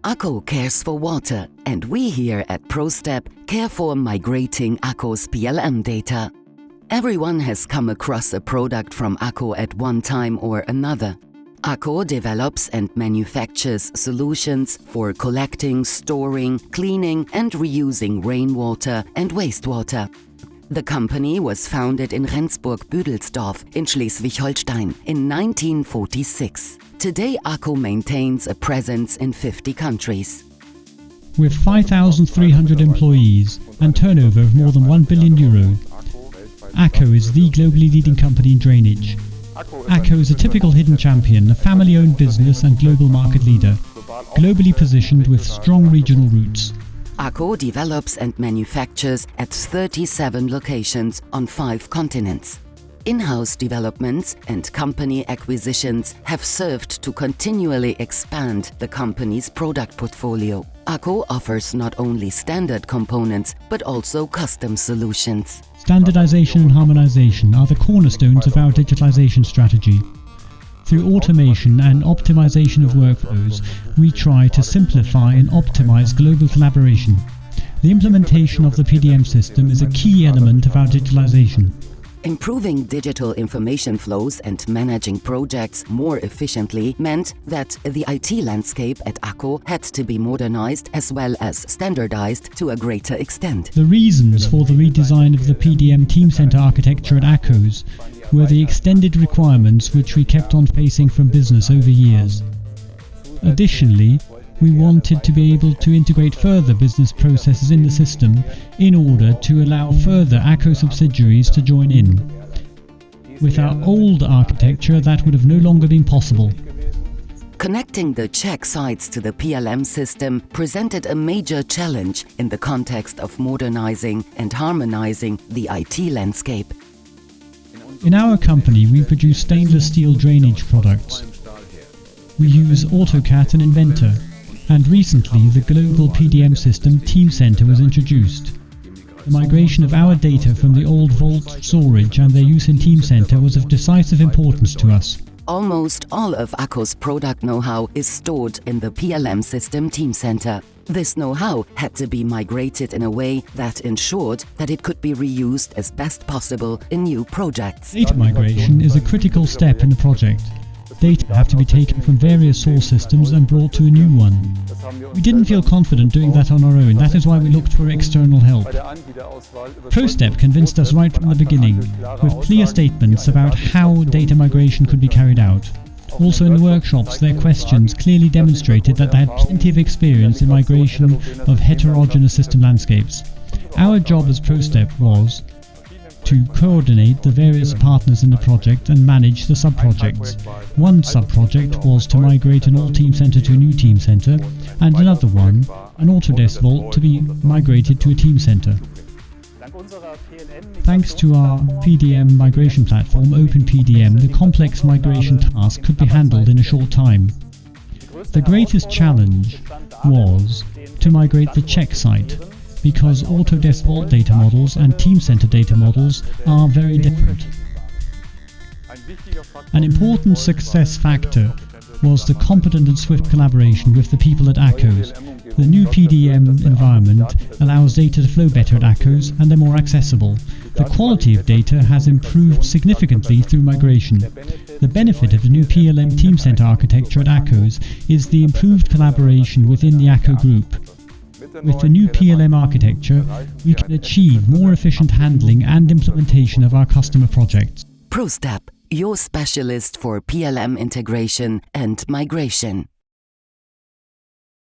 ACO cares for water, and we here at PROSTEP care for migrating ACO's PLM data. Everyone has come across a product from ACO at one time or another. ACO develops and manufactures solutions for collecting, storing, cleaning and reusing rainwater and wastewater. The company was founded in Rendsburg-Büdelsdorf in Schleswig-Holstein in 1946. Today ACO maintains a presence in 50 countries. With 5,300 employees and turnover of more than €1 billion, ACO is the globally leading company in drainage. ACO is a typical hidden champion, a family-owned business and global market leader, globally positioned with strong regional roots. ACO develops and manufactures at 37 locations on 5 continents. In-house developments and company acquisitions have served to continually expand the company's product portfolio. ACO offers not only standard components, but also custom solutions. Standardization and harmonization are the cornerstones of our digitalization strategy. Through automation and optimization of workflows, we try to simplify and optimize global collaboration. The implementation of the PDM system is a key element of our digitalization. Improving digital information flows and managing projects more efficiently meant that the IT landscape at ACO had to be modernized as well as standardized to a greater extent. The reasons for the redesign of the PDM Teamcenter architecture at ACO's were the extended requirements which we kept on facing from business over years. Additionally, we wanted to be able to integrate further business processes in the system in order to allow further ACO subsidiaries to join in. With our old architecture, that would have no longer been possible. Connecting the Czech sites to the PLM system presented a major challenge in the context of modernizing and harmonizing the IT landscape. In our company, we produce stainless steel drainage products. We use AutoCAD and Inventor. And recently, the global PDM system Teamcenter was introduced. The migration of our data from the old Vault storage and their use in Teamcenter was of decisive importance to us. Almost all of ACO's product know-how is stored in the PLM system Teamcenter. This know-how had to be migrated in a way that ensured that it could be reused as best possible in new projects. Data migration is a critical step in the project. Data have to be taken from various source systems and brought to a new one. We didn't feel confident doing that on our own, that is why we looked for external help. PROSTEP convinced us right from the beginning, with clear statements about how data migration could be carried out. Also in the workshops, their questions clearly demonstrated that they had plenty of experience in migration of heterogeneous system landscapes. Our job as PROSTEP was to coordinate the various partners in the project and manage the sub-projects. One sub-project was to migrate an old Teamcenter to a new Teamcenter, and another one, an Autodesk Vault, to be migrated to a Teamcenter. Thanks to our PDM migration platform, OpenPDM, the complex migration task could be handled in a short time. The greatest challenge was to migrate the Czech site, because Autodesk Vault data models and Teamcenter data models are very different. An important success factor was the competent and swift collaboration with the people at ACO's. The new PDM environment allows data to flow better at ACO's and they're more accessible. The quality of data has improved significantly through migration. The benefit of the new PLM Teamcenter architecture at ACO's is the improved collaboration within the ACO Group. With the new PLM architecture, we can achieve more efficient handling and implementation of our customer projects. PROSTEP, your specialist for PLM integration and migration.